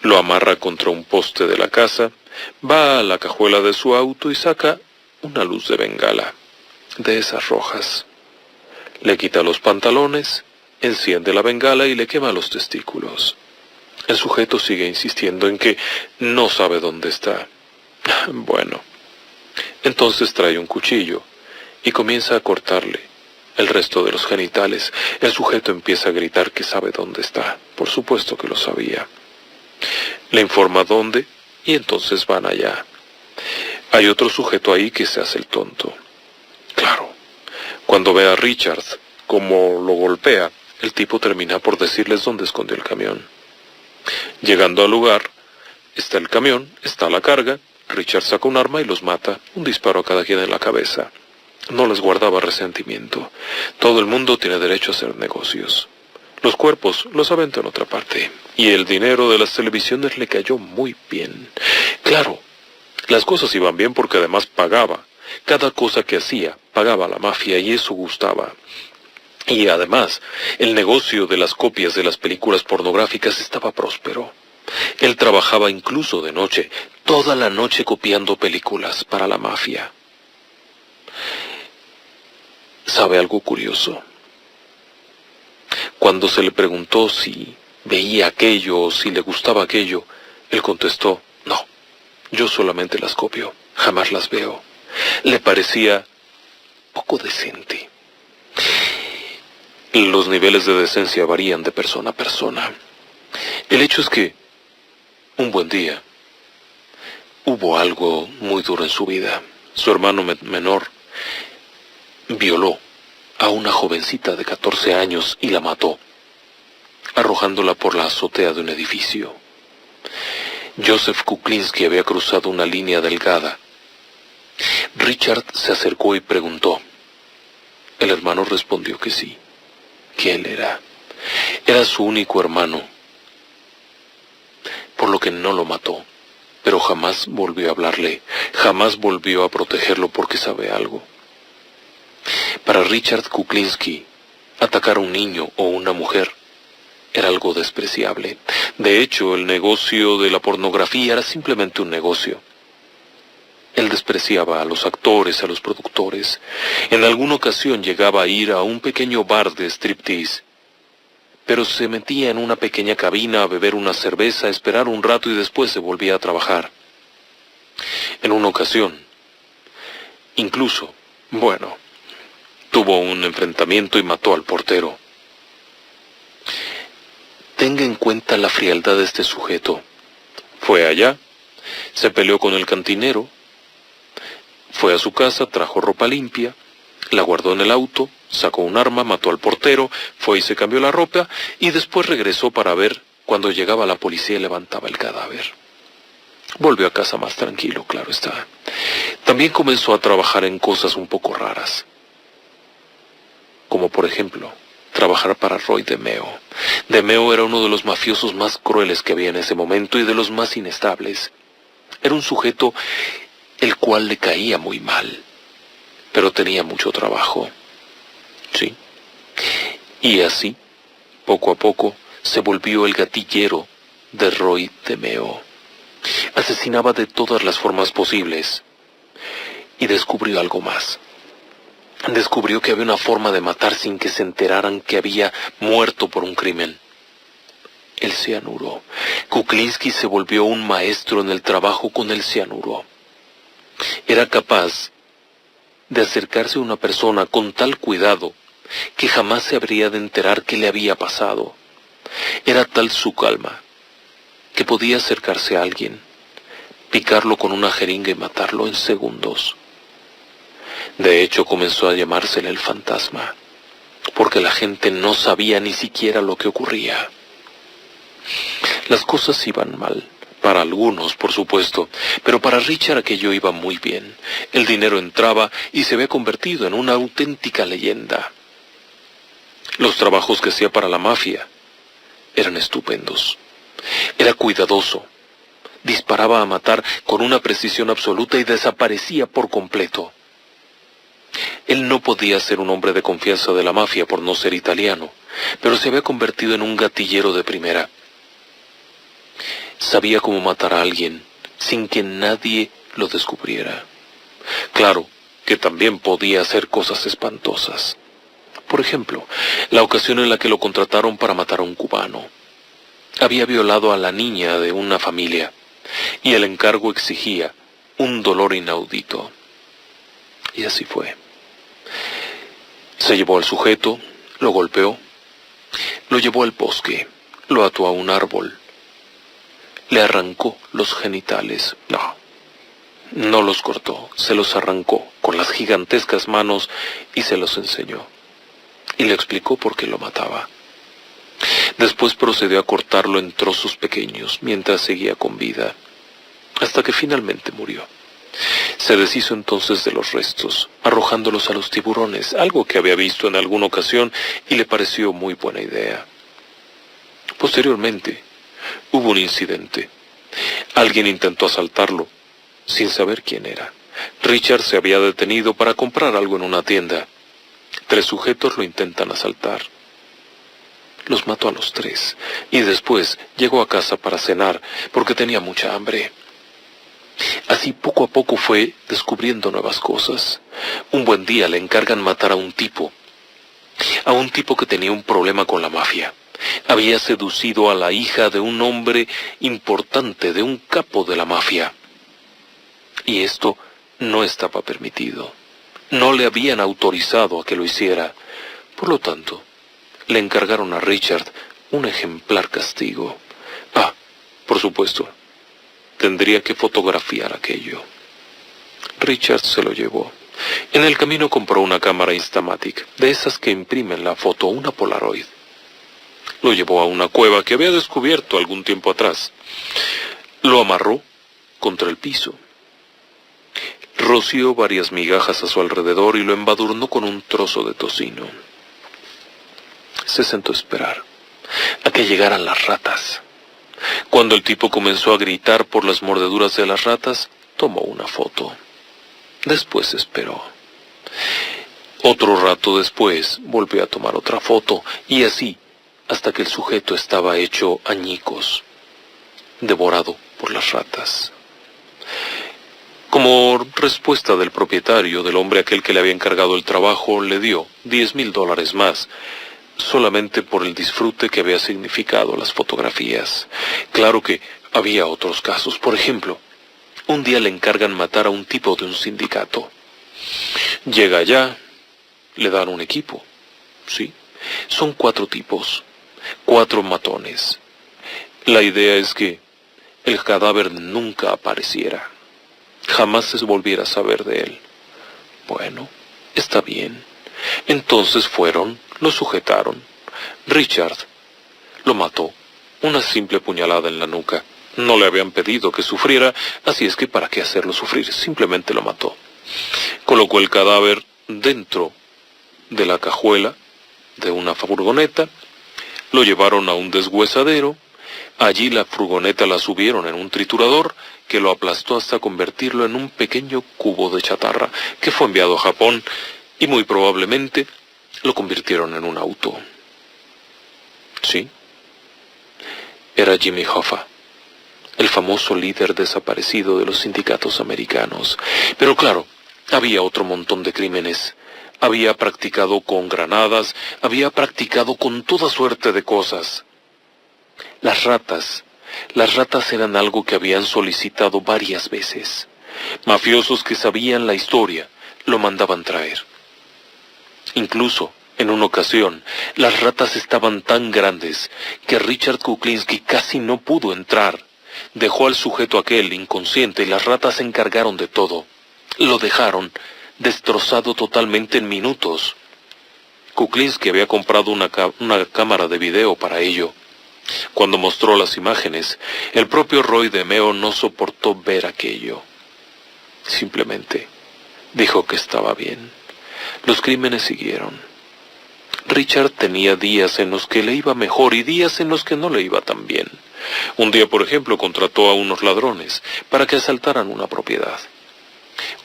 lo amarra contra un poste de la casa, va a la cajuela de su auto y saca una luz de bengala, de esas rojas. Le quita los pantalones, enciende la bengala y le quema los testículos. El sujeto sigue insistiendo en que no sabe dónde está. Bueno, entonces trae un cuchillo y comienza a cortarle el resto de los genitales. El sujeto empieza a gritar que sabe dónde está. Por supuesto que lo sabía. Le informa dónde y entonces van allá. Hay otro sujeto ahí que se hace el tonto. Claro, cuando ve a Richard como lo golpea, el tipo termina por decirles dónde escondió el camión. Llegando al lugar, está el camión, está la carga, Richard saca un arma y los mata, un disparo a cada quien en la cabeza. No les guardaba resentimiento. Todo el mundo tiene derecho a hacer negocios. Los cuerpos los aventó en otra parte, y el dinero de las televisiones le cayó muy bien. Claro, las cosas iban bien porque además pagaba. Cada cosa que hacía pagaba a la mafia y eso gustaba. Y además, el negocio de las copias de las películas pornográficas estaba próspero. Él trabajaba incluso de noche, toda la noche copiando películas para la mafia. ¿Sabe algo curioso? Cuando se le preguntó si veía aquello o si le gustaba aquello, él contestó, no, yo solamente las copio, jamás las veo. Le parecía poco decente. Los niveles de decencia varían de persona a persona. El hecho es que, un buen día, hubo algo muy duro en su vida. Su hermano menor violó a una jovencita de 14 años y la mató, arrojándola por la azotea de un edificio. Joseph Kuklinski había cruzado una línea delgada. Richard se acercó y preguntó. El hermano respondió que sí, que él era su único hermano, por lo que no lo mató, pero jamás volvió a hablarle, jamás volvió a protegerlo porque sabe algo. Para Richard Kuklinski, atacar a un niño o una mujer era algo despreciable. De hecho, el negocio de la pornografía era simplemente un negocio. Él despreciaba a los actores, a los productores. En alguna ocasión llegaba a ir a un pequeño bar de striptease, pero se metía en una pequeña cabina a beber una cerveza, a esperar un rato y después se volvía a trabajar. En una ocasión, incluso, tuvo un enfrentamiento y mató al portero. Tenga en cuenta la frialdad de este sujeto. Fue allá, se peleó con el cantinero, fue a su casa, trajo ropa limpia, la guardó en el auto, sacó un arma, mató al portero, fue y se cambió la ropa y después regresó para ver cuando llegaba la policía y levantaba el cadáver. Volvió a casa más tranquilo, claro está. También comenzó a trabajar en cosas un poco raras, como por ejemplo, trabajar para Roy DeMeo. DeMeo era uno de los mafiosos más crueles que había en ese momento y de los más inestables. Era un sujeto el cual le caía muy mal, pero tenía mucho trabajo. Sí. Y así, poco a poco, se volvió el gatillero de Roy DeMeo. Asesinaba de todas las formas posibles. Y descubrió algo más. Descubrió que había una forma de matar sin que se enteraran que había muerto por un crimen. El cianuro. Kuklinski se volvió un maestro en el trabajo con el cianuro. Era capaz de acercarse a una persona con tal cuidado que jamás se habría de enterar qué le había pasado. Era tal su calma que podía acercarse a alguien, picarlo con una jeringa y matarlo en segundos. De hecho, comenzó a llamársele el fantasma, porque la gente no sabía ni siquiera lo que ocurría. Las cosas iban mal, para algunos, por supuesto, pero para Richard aquello iba muy bien. El dinero entraba y se había convertido en una auténtica leyenda. Los trabajos que hacía para la mafia eran estupendos. Era cuidadoso, disparaba a matar con una precisión absoluta y desaparecía por completo. Él no podía ser un hombre de confianza de la mafia por no ser italiano, pero se había convertido en un gatillero de primera. Sabía cómo matar a alguien sin que nadie lo descubriera. Claro que también podía hacer cosas espantosas. Por ejemplo, la ocasión en la que lo contrataron para matar a un cubano. Había violado a la niña de una familia y el encargo exigía un dolor inaudito. Y así fue. Se llevó al sujeto, lo golpeó, lo llevó al bosque, lo ató a un árbol, le arrancó los genitales. No los cortó, se los arrancó con las gigantescas manos y se los enseñó. Y le explicó por qué lo mataba. Después procedió a cortarlo en trozos pequeños mientras seguía con vida, hasta que finalmente murió. Se deshizo entonces de los restos, arrojándolos a los tiburones, algo que había visto en alguna ocasión y le pareció muy buena idea. Posteriormente, hubo un incidente. Alguien intentó asaltarlo, sin saber quién era. Richard se había detenido para comprar algo en una tienda. 3 sujetos lo intentan asaltar. Los mató a los 3, y después llegó a casa para cenar, porque tenía mucha hambre. Así poco a poco fue descubriendo nuevas cosas. Un buen día le encargan matar a un tipo que tenía un problema con la mafia. Había seducido a la hija de un hombre importante, de un capo de la mafia. Y esto no estaba permitido. No le habían autorizado a que lo hiciera. Por lo tanto, le encargaron a Richard un ejemplar castigo. Por supuesto, tendría que fotografiar aquello. Richard se lo llevó. En el camino compró una cámara Instamatic, de esas que imprimen la foto, una Polaroid. Lo llevó a una cueva que había descubierto algún tiempo atrás. Lo amarró contra el piso. Roció varias migajas a su alrededor y lo embadurnó con un trozo de tocino. Se sentó a esperar a que llegaran las ratas. Cuando el tipo comenzó a gritar por las mordeduras de las ratas, tomó una foto. Después esperó. Otro rato después volvió a tomar otra foto, y así hasta que el sujeto estaba hecho añicos, devorado por las ratas. Como respuesta del propietario, del hombre aquel que le había encargado el trabajo, le dio $10,000 más, solamente por el disfrute que había significado las fotografías. Claro que había otros casos. Por ejemplo, un día le encargan matar a un tipo de un sindicato. Llega allá, le dan un equipo. Sí, son 4 tipos, 4 matones. La idea es que el cadáver nunca apareciera. Jamás se volviera a saber de él. Bueno, está bien. Entonces fueron, lo sujetaron. Richard lo mató, una simple puñalada en la nuca. No le habían pedido que sufriera, así es que para qué hacerlo sufrir, simplemente lo mató. Colocó el cadáver dentro de la cajuela de una furgoneta, lo llevaron a un deshuesadero. Allí la furgoneta la subieron en un triturador que lo aplastó hasta convertirlo en un pequeño cubo de chatarra que fue enviado a Japón y muy probablemente lo convirtieron en un auto. Sí, era Jimmy Hoffa, el famoso líder desaparecido de los sindicatos americanos. Pero claro, había otro montón de crímenes. Había practicado con granadas, había practicado con toda suerte de cosas. Las ratas eran algo que habían solicitado varias veces. Mafiosos que sabían la historia lo mandaban traer. Incluso, en una ocasión, las ratas estaban tan grandes que Richard Kuklinski casi no pudo entrar. Dejó al sujeto aquel inconsciente y las ratas se encargaron de todo. Lo dejaron destrozado totalmente en minutos. Kuklinski había comprado una cámara de video para ello. Cuando mostró las imágenes, el propio Roy DeMeo no soportó ver aquello. Simplemente dijo que estaba bien. Los crímenes siguieron. Richard tenía días en los que le iba mejor y días en los que no le iba tan bien. Un día, por ejemplo, contrató a unos ladrones para que asaltaran una propiedad.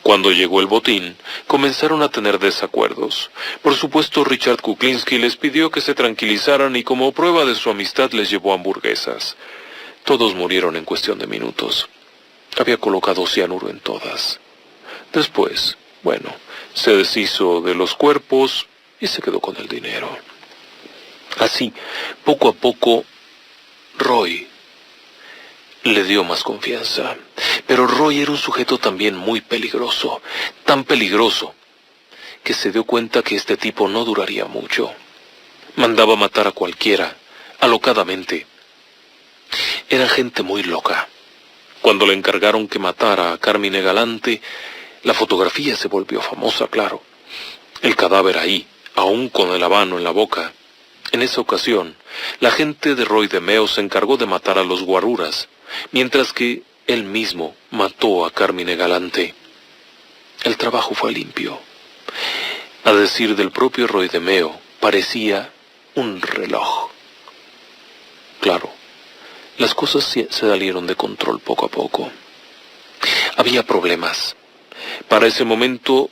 Cuando llegó el botín, comenzaron a tener desacuerdos. Por supuesto, Richard Kuklinski les pidió que se tranquilizaran y como prueba de su amistad les llevó hamburguesas. Todos murieron en cuestión de minutos. Había colocado cianuro en todas. Después, se deshizo de los cuerpos y se quedó con el dinero. Así, poco a poco, Roy le dio más confianza. Pero Roy era un sujeto también muy peligroso, tan peligroso, que se dio cuenta que este tipo no duraría mucho. Mandaba matar a cualquiera, alocadamente. Era gente muy loca. Cuando le encargaron que matara a Carmine Galante, la fotografía se volvió famosa, claro. El cadáver ahí, aún con el habano en la boca. En esa ocasión, la gente de Roy DeMeo se encargó de matar a los guaruras, mientras que él mismo mató a Carmine Galante. El trabajo fue limpio. A decir del propio Roy DeMeo, parecía un reloj. Claro, las cosas se salieron de control poco a poco. Había problemas. Para ese momento,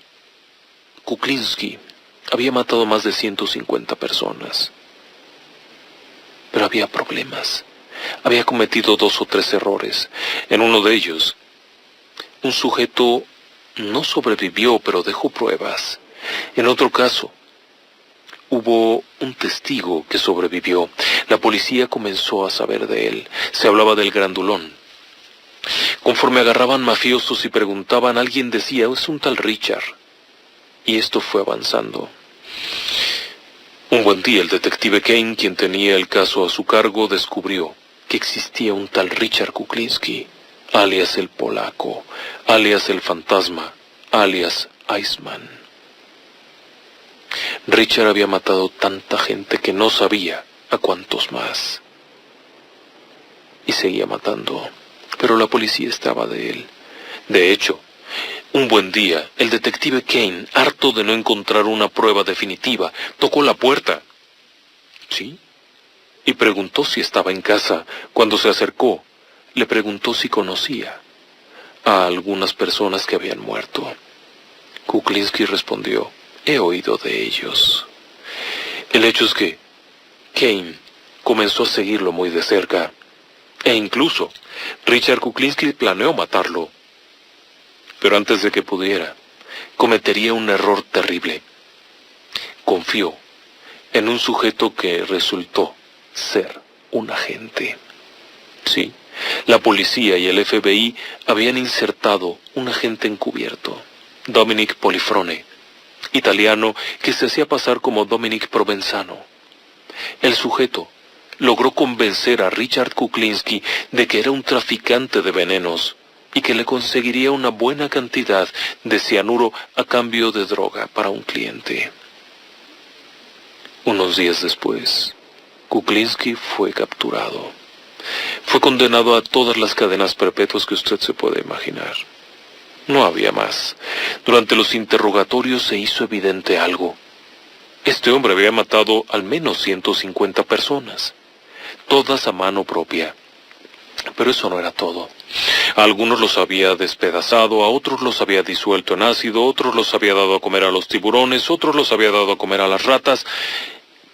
Kuklinski había matado más de 150 personas. Pero había problemas. Había cometido 2 o 3 errores. En uno de ellos, un sujeto no sobrevivió, pero dejó pruebas. En otro caso, hubo un testigo que sobrevivió. La policía comenzó a saber de él. Se hablaba del grandulón. Conforme agarraban mafiosos y preguntaban, alguien decía, es un tal Richard. Y esto fue avanzando. Un buen día el detective Kane, quien tenía el caso a su cargo, descubrió que existía un tal Richard Kuklinski, alias el polaco, alias el fantasma, alias Iceman. Richard había matado tanta gente que no sabía a cuántos más. Y seguía matando, pero la policía estaba de él. De hecho, un buen día, el detective Kane, harto de no encontrar una prueba definitiva, tocó la puerta. ¿Sí? Y preguntó si estaba en casa. Cuando se acercó, le preguntó si conocía a algunas personas que habían muerto. Kuklinski respondió, he oído de ellos. El hecho es que Kane comenzó a seguirlo muy de cerca, e incluso Richard Kuklinski planeó matarlo. Pero antes de que pudiera, cometería un error terrible. Confió en un sujeto que resultó ser un agente. Sí, la policía y el FBI habían insertado un agente encubierto, Dominic Polifrone, italiano que se hacía pasar como Dominic Provenzano. El sujeto logró convencer a Richard Kuklinski de que era un traficante de venenos y que le conseguiría una buena cantidad de cianuro a cambio de droga para un cliente. Unos días después, Kuklinski fue capturado. Fue condenado a todas las cadenas perpetuas que usted se puede imaginar. No había más. Durante los interrogatorios se hizo evidente algo. Este hombre había matado al menos 150 personas, todas a mano propia. Pero eso no era todo. A algunos los había despedazado, a otros los había disuelto en ácido, otros los había dado a comer a los tiburones, otros los había dado a comer a las ratas,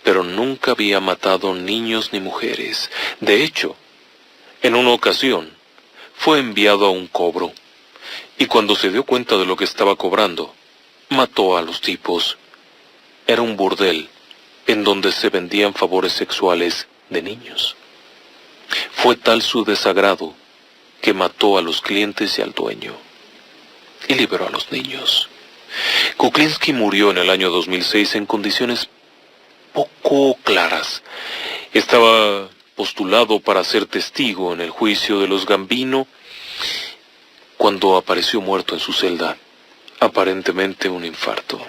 pero nunca había matado niños ni mujeres. De hecho, en una ocasión, fue enviado a un cobro, y cuando se dio cuenta de lo que estaba cobrando, mató a los tipos. Era un burdel en donde se vendían favores sexuales de niños. Fue tal su desagrado que mató a los clientes y al dueño, y liberó a los niños. Kuklinski murió en el año 2006 en condiciones poco claras. Estaba postulado para ser testigo en el juicio de los Gambino, cuando apareció muerto en su celda, aparentemente un infarto,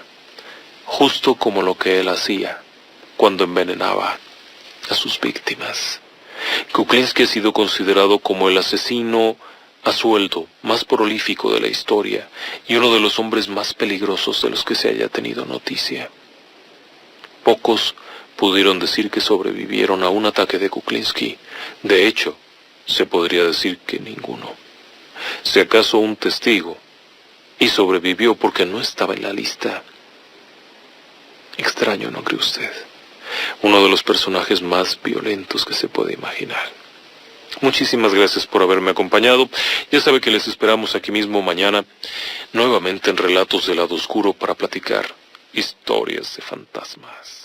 justo como lo que él hacía cuando envenenaba a sus víctimas. Kuklinski ha sido considerado como el asesino a sueldo más prolífico de la historia y uno de los hombres más peligrosos de los que se haya tenido noticia. Pocos pudieron decir que sobrevivieron a un ataque de Kuklinski. De hecho, se podría decir que ninguno. Si acaso un testigo, y sobrevivió porque no estaba en la lista. Extraño, ¿no cree usted? Uno de los personajes más violentos que se puede imaginar. Muchísimas gracias por haberme acompañado. Ya sabe que les esperamos aquí mismo mañana, nuevamente en Relatos del Lado Oscuro, para platicar historias de fantasmas.